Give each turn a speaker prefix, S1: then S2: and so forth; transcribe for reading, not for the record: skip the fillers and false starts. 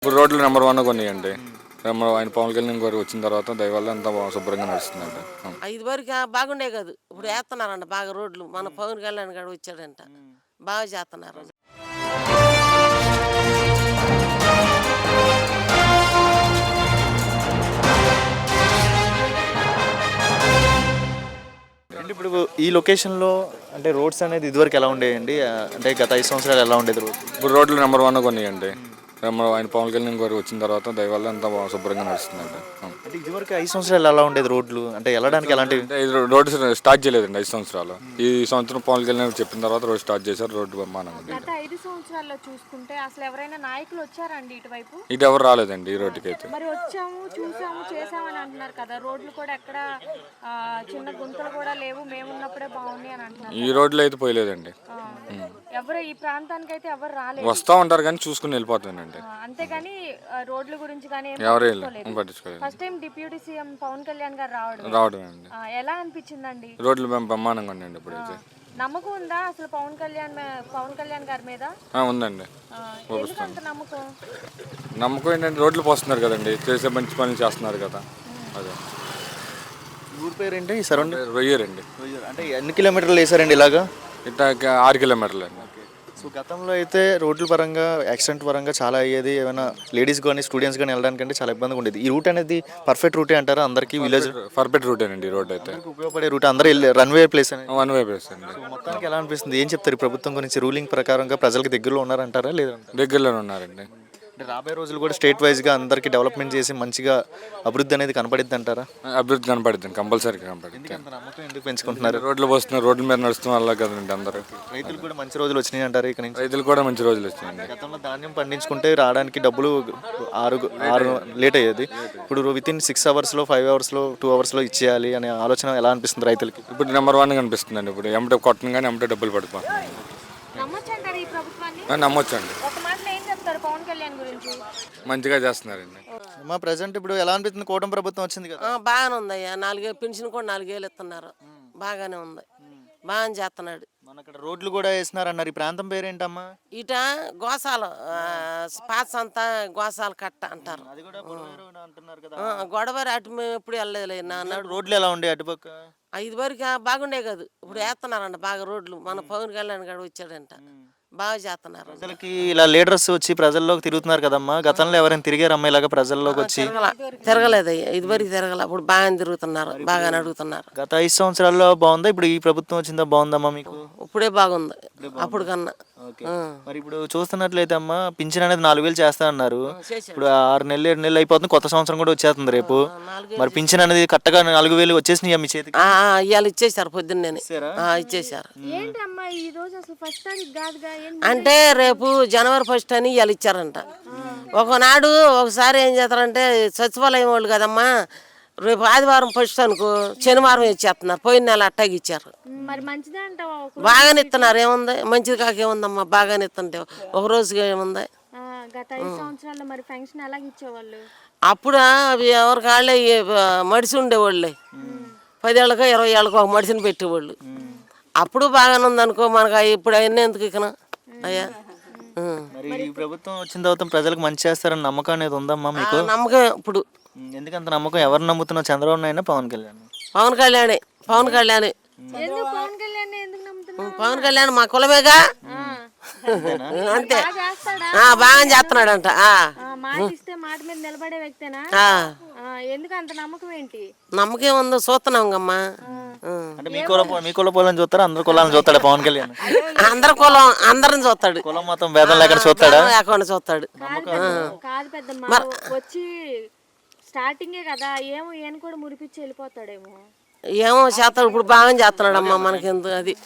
S1: ఇప్పుడు రోడ్లు నెంబర్ 1 కొన్నాయండి. ఆయన పవన్ కళ్యాణ్ గారు వచ్చిన తర్వాత దయవల్ల అంతా శుభ్రంగా నడుస్తుందండి.
S2: ఇది వరకు బాగుండే కాదు, ఇప్పుడు వేస్తున్నారంట బాగా రోడ్లు. మన పవన్ కళ్యాణ్ గారు వచ్చాడంట, బాగా చేస్తున్నారు.
S3: అంటే ఇప్పుడు ఈ లొకేషన్లో అంటే రోడ్స్ అనేది ఇదివరకు ఎలా ఉండేయండి? అంటే గత 5 సంవత్సరాలు ఎలా ఉండేది రోడ్?
S1: ఇప్పుడు రోడ్లు నెంబర్ 1 కొన్నాయండి. ఆయన పవన్ కళ్యాణ్ గారు వచ్చిన తర్వాత దయవల్ల అంతా శుభ్రంగా నడుస్తుందండి.
S3: అంటే ఇదివరకు 5 సంవత్సరాలు ఎలా ఉండేది రోడ్లు? అంటే వెళ్ళడానికి ఎలాంటి
S1: రోడ్డు స్టార్ట్ చేయలేదండి 5 సంవత్సరాలు. ఈ సంవత్సరం పవన్ కళ్యాణ్ చెప్పిన తర్వాత రోడ్ స్టార్ట్ చేశారు. రోడ్డు బ్రహ్మాండంగా.
S4: గత 5 సంవత్సరాల్లో చూసుకుంటే అసలు ఎవరైనా నాయకులు వచ్చారండి ఇటువైపు?
S1: ఇటు ఎవరు రాలేదండి ఈ రోడ్డుకి అయితే.
S4: మరి వచ్చాము చూసాము చేసామని అంటున్నారు కదా, రోడ్లు కూడా ఎక్కడ చిన్న గుంతలు కూడా లేవు, మేమున్నప్పుడే బాగున్నాయి అని అంటున్నారు.
S1: ఈ రోడ్లో అయితే పోయలేదండి.
S4: ఎవరు ఈ ప్రాంతానికి అయితే ఎవరు రాలేదు.
S1: వస్తూ ఉంటారు కానీ చూసుకుని వెళ్ళిపోతానండి.
S4: అంతేగాని రోడ్ల గురించి కానీ
S1: ఎవరు పట్టించుకోలేదు.
S4: First time deputy CM Pawan Kalyan గారు రావడం
S1: అండి.
S4: ఎలా అనిపించిందండి?
S1: రోడ్లు బ్రహ్మాండంగా ఉన్నాయండి ఇప్పుడైతే.
S4: నమ్మకం ఉందా అసలు పవన్ కళ్యాణ్ గారి మీద?
S1: ఉందండి.
S4: ఎందుకు అంత నమ్మకం?
S1: నమ్మకం ఏంటంటే రోడ్లు పోస్తున్నారు కదండి, చేసే మంచి పనులు చేస్తున్నారు కదా. అదే
S3: ఊరి పేరు ఏంటి? సరౌండింగ్
S1: రొయ్యరండి.
S3: అంటే ఎన్ని కిలోమీటర్లు వేసారండి ఇలాగా?
S1: ఇట్లా 6 కిలోమీటర్లు అండి.
S3: సో గతంలో అయితే రోడ్ల పరంగా యాక్సిడెంట్ పరంగా చాలా అయ్యేది. ఏమైనా లేడీస్ కానీ స్టూడెంట్స్ కానీ వెళ్ళడానికంటే చాలా ఇబ్బందిగా ఉండేది. ఈ రూట్ అనేది పర్ఫెక్ట్ రూటే అంటారా? అందరికీ విలేజ్
S1: పర్ఫెక్ట్ రూట్ అండి ఈ రోడ్ అయితే.
S3: ఉపయోగపడే రూట్, అందరూ రన్వే ప్లేస్ అనేది.
S1: 1 వే ప్లేస్ అండి.
S3: మొత్తానికి ఎలా అనిపిస్తుంది? ఏం చెప్తారు ఈ ప్రభుత్వం గురించి? రూలింగ్ ప్రకారంగా ప్రజలకు దగ్గరలో ఉన్నారంటారా లేదంటే?
S1: దగ్గరలోనే ఉన్నారండి.
S3: అంటే రాబోయే రోజులు కూడా స్టేట్ వైజ్గా అందరికీ డెవలప్మెంట్ చేసి మంచిగా అభివృద్ధి అనేది కనపడిద్ది అంటారా?
S1: అభివృద్ధి కనపడుతుంది, కంపల్సరీగా కనపడుతుంది.
S3: అంత నమ్మకం ఎందుకు పెంచుకుంటున్నారు?
S1: రోడ్లు పోస్తున్నారు, రోడ్ల మీద నడుస్తున్న వల్ల కదండి అందరూ.
S3: రైతులు కూడా మంచి రోజులు వచ్చినాయి అంటారు ఇక్కడ నుంచి?
S1: రైతులు కూడా మంచి రోజులు వచ్చినాయండి.
S3: గతంలో ధాన్యం పండించుకుంటే రావడానికి డబ్బులు 6 లేట్ అయ్యేది. ఇప్పుడు వితిన్ 6 అవర్స్లో 5 అవర్స్లో 2 అవర్స్లో ఇచ్చేయాలి అనే ఆలోచన ఎలా అనిపిస్తుంది రైతులకి?
S1: ఇప్పుడు నెంబర్ 1 కనిపిస్తుందండి. ఇప్పుడు ఎమ్మటే కొట్టను కానీ ఎమ్మటే డబ్బులు పడిపోతున్నాయి.
S4: నమ్మొచ్చంటారు ఈ ప్రభుత్వాన్ని?
S1: నమ్మొచ్చండి.
S4: ఒక మాటలో ఏం చెప్తారు పవన్ కళ్యాణ్ గురించి?
S1: మంచిగా చేస్తున్నారండి.
S3: మా ప్రజెంట్ ఇప్పుడు ఎలా అనిపిస్తుంది? కూటమి ప్రభుత్వం వచ్చింది కదా.
S2: బాగానే ఉందయ్యా, 4 పెన్షన్ కూడా 4 వేలు ఇస్తున్నారు. బాగానే ఉంది, బాగానే చేస్తున్నాడు.
S3: మన అక్కడ రోడ్లు కూడా వేసినారన్నారు. ఈ ప్రాంతం పేరేంటమ్మా?
S2: ఇట గోసాల పాస్ అంతా గోసాల కట్ట అంటారు.
S3: అది కూడా అంటున్నారు కదా.
S2: గొడవరి అటు మేము ఎప్పుడు వెళ్ళలేదు నాడు.
S3: రోడ్లు ఎలా ఉండే అటుపక్క?
S2: 5 వరకు బాగుండే కాదు, ఇప్పుడు వేస్తున్నారంట బాగా రోడ్లు. మన పవన్ కళ్యాణ్ గారు వచ్చాడంట, బాగా చేస్తున్నారు.
S3: ప్రజలకి ఇలా లీడర్స్ వచ్చి ప్రజల్లోకి తిరుగుతున్నారు కదమ్మా. గతంలో ఎవరైనా తిరిగారు అమ్మాయి ఇలాగా ప్రజల్లోకి వచ్చి?
S2: తిరగలేదయ్యా, ఇదివరకు తిరగల. ఇప్పుడు బాగానే తిరుగుతున్నారు, బాగానే అడుగుతున్నారు.
S3: గత 5 సంవత్సరాల్లో బాగుందా? ఇప్పుడు ఈ ప్రభుత్వం వచ్చిందా బాగుందమ్మా మీకు?
S2: ఇప్పుడే బాగుంది అప్పుడు కన్నా.
S3: మరి ఇప్పుడు చూస్తున్నట్లయితే అమ్మా పింఛన్ అనేది 4,000 చేస్తా అన్నారు. ఇప్పుడు 6 నెలలు 7 నెలలు అయిపోతుంది, కొత్త సంవత్సరం కూడా వచ్చేస్తుంది రేపు. మరి పింఛన్ అనేది కరెక్ట్గా 4,000 వచ్చేసినాయి మీ చేతికి?
S2: ఇవాళ ఇచ్చేసారు, పొద్దున్నే ఇచ్చేసారు.
S4: ఏంటమ్మా ఈ రోజు అసలు ఫస్ట్ తారీఖు కాదుగా?
S2: అంటే రేపు జనవరి 1 అని ఇవాళ ఇచ్చారంట. ఒకనాడు ఒకసారి ఏం చేస్తారంటే సచివాలయం వాళ్ళు కదమ్మా, రేపు ఆదివారం 1 అనుకో, శనివారం ఇచ్చేస్తున్నారు. పోయిన నెల అట్టాగి ఇచ్చారు.
S4: మరి మంచిదే అంటావా?
S2: బాగానే ఇస్తున్నారు, ఏముంది మంచిది కాకేముందమ్మా, బాగానే ఇస్తుంటే ఒక రోజుగా ఏముంది.
S4: గత 5 సంవత్సరాల్లో మరి పెన్షన్ ఎలాగ ఇచ్చేవాళ్ళు?
S2: అప్పుడు అవి ఎవరి కాళ్ళే మడిసి ఉండేవాళ్ళే. 10 ఏళ్ళకో 20 ఏళ్ళకో ఒక మడిసిని పెట్టేవాళ్ళు. అప్పుడు బాగానే ఉంది అనుకో, మనకు ఇప్పుడు అవన్నీ ఎందుకు ఇకనా అయ్యా.
S3: మరి ఈ ప్రభుత్వం వచ్చిన తర్వాత ప్రజలకు మంచి చేస్తారని నమ్మకం అనేది ఉందమ్మా మీకు?
S2: నమ్మకం. ఇప్పుడు
S3: ఎందుకంత నమ్మకం? ఎవరు నమ్ముతున్నావు? చంద్రబాబు నాయుడు పవన్ కళ్యాణ్?
S2: పవన్ కళ్యాణే. పవన్ కళ్యాణ్
S4: ఎందుకు పవన్ కళ్యాణ్ ఎందుకు నమ్ముతున్నారు?
S2: పవన్ కళ్యాణ్ మా కులమేగా, అంతే. బాగా చేస్తున్నాడంట.
S4: మాట ఇస్తే మాట మీద నిలబడే వ్యక్తేనా? ఎందుకు అంత నమ్మకం ఏంటి?
S2: నమ్మకం ఉందో చూస్తున్నాం అమ్మా.
S3: అంటే మీ కుల పొలం చూస్తారా? అందరు కులాలను చూస్తాడా పవన్ కళ్యాణ్?
S2: అందరి కులం అందరిని చూస్తాడు,
S3: కులం మొత్తం భేదం లేకుండా చూస్తాడా?
S2: లేకుండా చూస్తాడు.
S4: కాదు పెద్దమ్మ, వచ్చి స్టార్టింగే కదా, ఏమో ఈయన కూడా మురిపించి వెళ్ళిపోతాడేమో.
S2: ఏమో చేస్తాడు, ఇప్పుడు బాగా చేస్తున్నాడు అమ్మా. మనకి అది